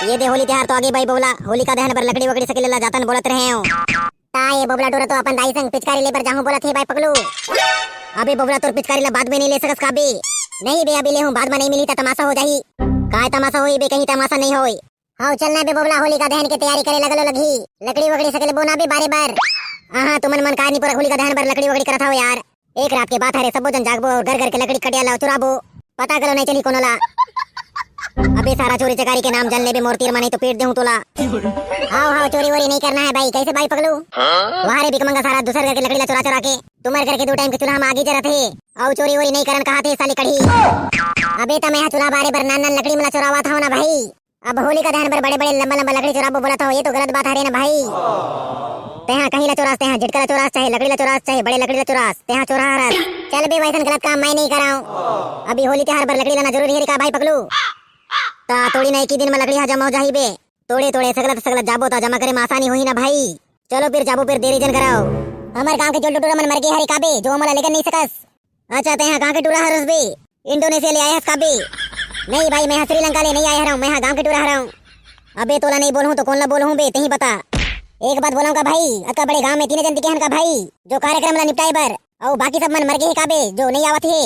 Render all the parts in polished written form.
ये दे होली त्योहार तो आगे भाई बोला होली का दहन पर लकड़ी वकड़ी सके लेला जातन बोलत रहे हो। ता ये बोबला डोरा तो अपन दाई संग पिचकारी ले पर जाहूं बोलत हे भाई पगलू। अबे बोबला तोर पिचकारी ला बाद में नहीं ले सकस का बे। नहीं बे अभी ले हूं बाद में नहीं मिली ता तमाशा हो जाही। काय तमाशा होई बे कहीं तमाशा नहीं होई। हां चलना बे बोबला होली का दहन के तैयारी करे लगलो लगी। लकड़ी वकड़ी सके ले बोना बे बारे बार। हां तुमन मन का नहीं पर होली का दहन पर लकड़ी वकड़ी करत हो यार। एक रात के बात है रे सबो जन जागबो और घर घर के लकड़ी कटिया ला चुराबो। पता करो नहीं चली कोनो ला। अबे सारा चोरी चकारी के नाम जान ले बे मोर तीर माने तो पेट देहूं तोला। हां हां चोरी वोरी नहीं करना है भाई कैसे भाई पगलू। वहां रे बिकमंगा सारा दूसर घर के लकड़ी ला चुरा चुरा के तुम्हारे घर के 2 टाइम के चूल्हा में आगी जरत है और चोरी वोरी नहीं करन कहा थे साली कढ़ी। अबे त मैं चूल्हा बारे बर नान नान लकड़ी मला चुरावा था ना भाई। अब होली का दहन पर बड़े बड़े लंबा लंबा लकड़ी चुराबो बोला था ये तो गलत बात है रे ना भाई। तेहा कहीं ला चोरास तेहा झटका ला चोरास चाहे लकड़ी ला चोरास चाहे बड़े लकड़ी ला चोरास तेहा चोरा हरस। चल बे वैसन गलत काम मैं नहीं कराऊं। अभी होली त्योहार पर लकड़ी लाना जरूरी है का भाई पगलू। ता तोड़ी नहीं की दिन में लकड़ी हा जमा हो जाही बे। तोड़े तोड़े सगलत सगलत जाबो ता जमा करे में आसानी होई ना भाई। चलो फिर जाबो फिर देरी जन कराओ। हमार गांव के जोल टूरा मन मर गए हरे काबे जो हमरा लेकर नहीं सकस। अच्छा तेहा गांव के टूरा हरस बे इंडोनेशिया ले आया काबे। नहीं भाई मैं श्रीलंका ले नहीं आया हराऊं मैं गांव के टूरा हराऊं। अबे तोला नहीं बोलूं तो कौन ला बोलूं बे तेही बता। एक बात बोलाऊं का भाई अक्का बड़े गांव में 3 जन दिखे हन का भाई जो कार्यक्रम ला निपटाए बर और बाकी सब मन मर गए काबे जो नहीं आवत है।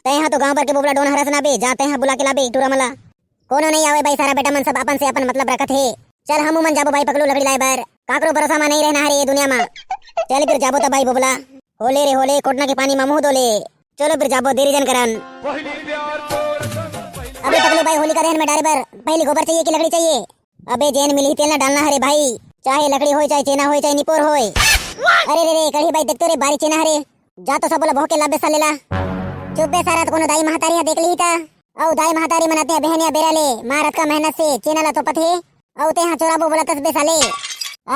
तेहा तो गांव भर के बोबला डोन हरस ना बे जाते हैं बुला के ला बे टूरा मला। कोनो नहीं आवे भाई सारा बेटा मन सब अपन से अपन मतलब रखत है। चल हमू मन जाबो भाई पगलू लकड़ी लाए बर काकरो भरोसा में नहीं रहना है ये दुनिया में। चल फिर जाबो तो भाई बोबला होले रे होले कोटना के पानी में मुंह धोले। चलो फिर जाबो देरी जन करन। अबे पगलू भाई होली का दहन में डाले बर पहले गोबर चाहिए कि लकड़ी चाहिए। अबे जैन मिली तेल ना डालना हरे भाई चाहे लकड़ी होए चाहे चेना होए चाहे निपोर होए। अरे रे रे कड़ी भाई देख तो रे बारी चेना हरे जा तो सब बोला भोके लाबे सालेला। चुप बे सारा तो कोनो दाई महतारी देख ली ता औ दाई महतारी मनाते हैं बहनिया बेराले मारत का मेहनत से चेना ला तो पथे औ ते हां चोराबो बोला तस बे साले।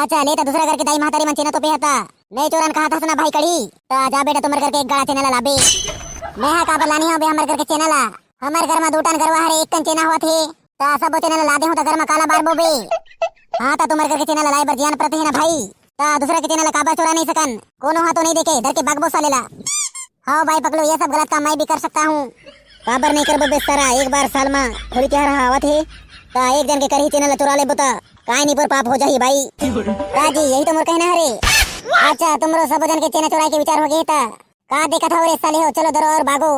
अच्छा ले ता दूसरा घर के दाई महतारी मन चेना तो पे हता नहीं चोरन कहा था सुना भाई कड़ी ता जा बेटा तुमर घर के एक गाड़ा चेना ला लाबे। मैं हा काबर लानी हो बे हमर घर के चेना ला हमर घर में 2 टन गरवा हरे 1 टन चेना होत है ता सब चेना ला दे हो ता घर में काला बार बोबे। हां ता तुमर घर के चेना ला लाई बर जान प्रति है ना भाई ता दूसरा के चेना ला काबर चोरा नहीं सकन कोनो हां तो नहीं देखे घर के बागबो सालेला। हां भाई पगलो ये सब गलत काम मैं भी कर सकता हूं काबर नहीं करबो बेस्तारा एक बार साल में होली त्योहार आवत है ता एक जन के करही चेना ला चुरा ले बता काई नहीं पर पाप हो जाही भाई। राजी यही तो मोर कहना है रे। अच्छा तुमरो सब जन के चेना चुराए के विचार हो गए ता का देखत हो रे साले हो चलो धरो और भागो।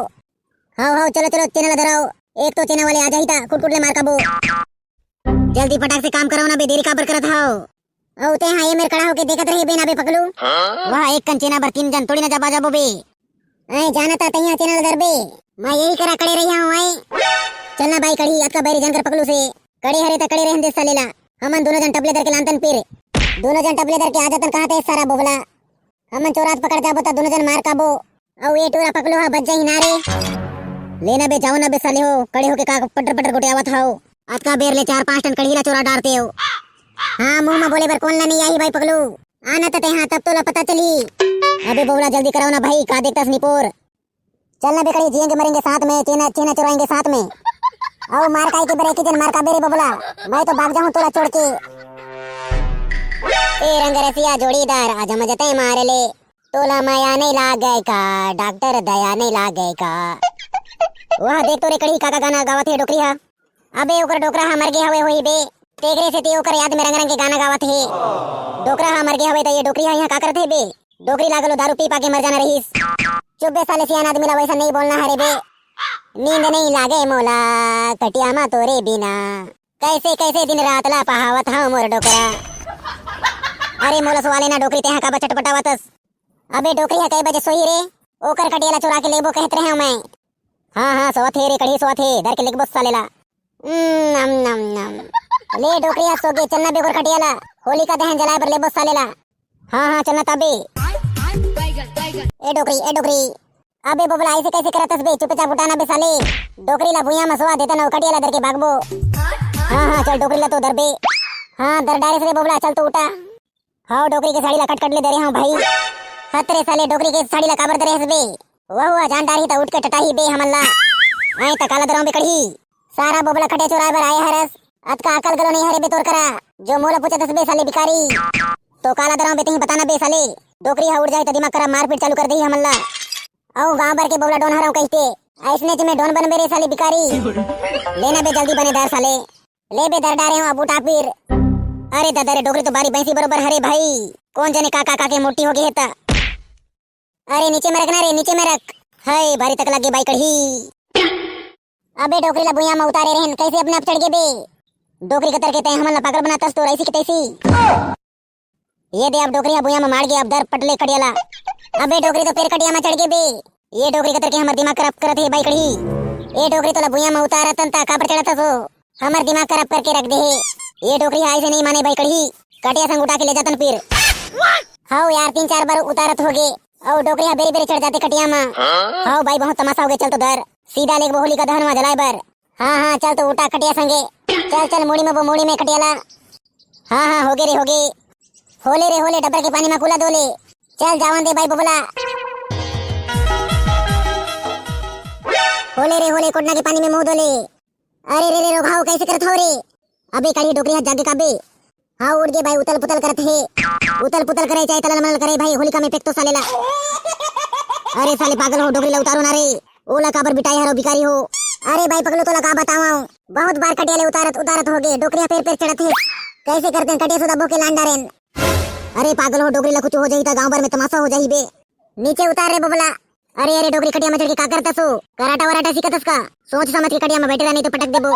हां हां चलो चलो चेना ला धराओ एक तो चेना वाले आ जाही ता कुट ले मार काबो। जल्दी फटाक से काम करो ना बे देरी काबर करत हो। औ ते हां ये मेर खड़ा होके देखत रही बे ना बे पगलू। वाह एक कन चेना बर 3 जन थोड़ी ना जाबा जाबो बे। ऐ जानता तैया चेना ला दरबे मैं यही करा कड़े रही हूं ऐ। चलना भाई कड़ी अक्का बैरी जन कर पगलू से कड़े हरे ता कड़े रहन दे सालेला। हमन दोनों जन टपले दर के लांतन पीर दोनों जन टपले दर के आजतन कहते सारा बोबला हमन चोरात पकड़ जाबो ता दोनों जन मार काबो औ ये टूरा पकलू हा बच जाही ना रे। लेना बे जाओ ना बे साले हो कड़े होके का पटर पटर गोटे आवत हो अतका बेर ले 4-5 टन कड़ीला चोरा डारते हो। हां मुंह में बोले बर कौन ला नहीं आई भाई पगलू आना ता तेहा तब तो ला पता चली। अबे बोबला जल्दी कराओ ना भाई का देखतास निपोर। चलना बे कड़ी जिएंगे मरेंगे साथ में चेना चेना चुराएंगे साथ में औ मार काई के बरे की जन मार का बेरे बोबला मैं तो भाग जाऊं तोला छोड़ के। ए रंग रसिया जोड़ीदार आज मजते मार ले तोला माया नहीं लागे का डॉक्टर दया नहीं लागे का। वाह देख तो रे कड़ी काका गाना गावत है डोकरी हा। अबे ओकर डोकरा हा मर गए हवे होई बे तेगरे से ते ओकर याद में रंग रंग के गाना गावत है। डोकरा हा मर गए हवे त ये डोकरी हा यहां का करत है बे डोकरी लागलो दारू पी पाके मर जाना रहीस। चुप बे साले सियान आदमी ला वैसा नहीं बोलना हरे बे। नींद नहीं लागे मोला कटिया मा तोरे बिना कैसे कैसे दिन रात ला पहावत हां मोर डोकरा। अरे मोला सवाले ना डोकरी तेहा का चटपटावतस। अबे डोकरी हा कई बजे सोई रे ओकर कटिया ला चुरा के लेबो कहत रहे मैं। हां हां सोत है रे कड़ी सोत है धर के लेबो सालेला। नम नम नम ले डोकरी हा सोगे चलना बे ओकर कटिया ला होली का दहन जलाए पर लेबो सालेला। हां हां चलना तबे ए डोकरी अबे बोबला ऐसे कैसे करतस बे चुपचाप उठाना बे साले डोकरी ला भुइया में सोवा देता ना कटिया ला धर के भागबो। हां हां चल डोकरी ला तो धर बे। हां दर डारे से बोबला चल तो उठा। हां डोकरी के साड़ी ला कट कट ले दे रहे हूं भाई हतरे साले डोकरी के साड़ी ला काबर दे रहे बे। वाह जान डारी ता उठ के टटाही बे हमला ऐ ता काला दराव बे कड़ी सारा बोबला खटे चोराए बर आए हरस अतका अकल गलो नहीं हरे बे तोर करा जो मोला पूछे दस बे साले भिखारी तो काला दराव बे तेही बताना बे साले डोकरी हा उड़ जाए त दिमाग करा मारपीट चालू कर दही हमला औ गांव भर के बोबला डोन हराऊ कहते ऐसने में डोन बन मेरे साले भिखारी लेना बे जल्दी बने दार साले ले बे दर डारे हो अब उठा फिर। अरे दादा रे डोकरी तो बारी भैंसी बरोबर हरे भाई, कौन जाने काका काके मोटी हो गई है ता। अरे नीचे में रखना रे, नीचे में रख। हाय बारी तक लगे बाई कढ़ी। अबे डोकरी ला बुया में उतारे रहन, कैसे अपने आप चढ़ गए बे। डोकरी कतर के तय हमन ला पागल बनाता तो ऐसी की तैसी। ये दे अब डोकरी बुया में मार गया, अब दर पटले कटियाला। अबे डोकरी तो पेड़ कटिया में चढ़ गए बे। ये डोकरी कतर के हमर दिमाग खराब करत है बाई कढ़ी। ये डोकरी तो ला बुया में उतारतन ता कापर चढ़ता तो हमर दिमाग खराब करके रख दे है। ये डोकरी ऐसे नहीं माने भाई कढ़ी, कटिया संग उठा के ले जातन फिर। हाउ यार 3-4 बार उतारत हो गए और डोकरी बेरी बेरी चढ़ जाते कटिया में। हाउ भाई बहुत तमाशा हो गया, चल तो धर सीधा लेके होली का दहन में जलाए बर। हाँ चल तो उठा कटिया संगे, चल मुड़ी में वो मुड़ी में कटियाला। हाँ हो गए रे हो गए। होले रे होले डब्बर के पानी में कूला दोले, चल जावन दे भाई बबला। होले रे होले कोटना के पानी में मुंह धोले। अरे रे रो भाव कैसे करत हो रे। अबे काली डोकरी हाथ जागे काबे। हाँ उड़ गए भाई, उतल पुतल करत है। उतल पुतल करे चाहे तलल मलल करे भाई, होलिका में फेंक तो सालेला। अरे साले पागल हो, डोकरी ला उतारो ना रे। ओला काबर बिटाई हरो भिखारी हो। अरे भाई पगलो तो लगा बताओ, बहुत बार कटियाले उतारत हो गए, डोकरिया पैर चढ़त है। कैसे करते हैं कटिया सुधा बोके लांडा रेन। अरे पागल हो, डोकरी ला कुछ हो जाई ता गांव भर में तमाशा हो जाई बे। नीचे उतार रे बबला। अरे डोकरी कटिया में चढ़ के का करता सो, कराटा वराटा सिखतस का। सोच समझ के कटिया में बैठेगा नहीं तो पटक देबो।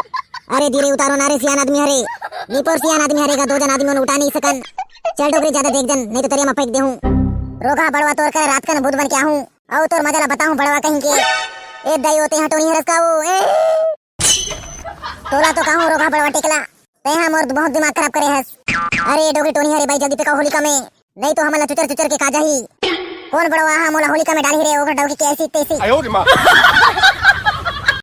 अरे धीरे उतारो ना रे, सियान आदमी हरे। नीपोर सियान आदमी हरेगा, 2 जन आदमी उठा नहीं सकन। चल डोकरी ज्यादा देख जन, नहीं तो तेरे में फेंक दे हूं। रोगा बड़वा तोर कर रात का भूत बन के आऊं और तोर मजा ला बताऊं बड़वा कहीं के। ए दई होते हटोनी हरस का वो ए तोला तो कहूं रोगा बड़वा टेकला तैहा मोर बहुत दिमाग खराब करे हस। अरे डोकरी टोनी हरे भाई जल्दी पे का होलिका में, नहीं तो हमला चुचर के खा जाही। कौन बड़वा हा मोला होलिका में डाली रे, ओकर डोकरी के ऐसी तैसी।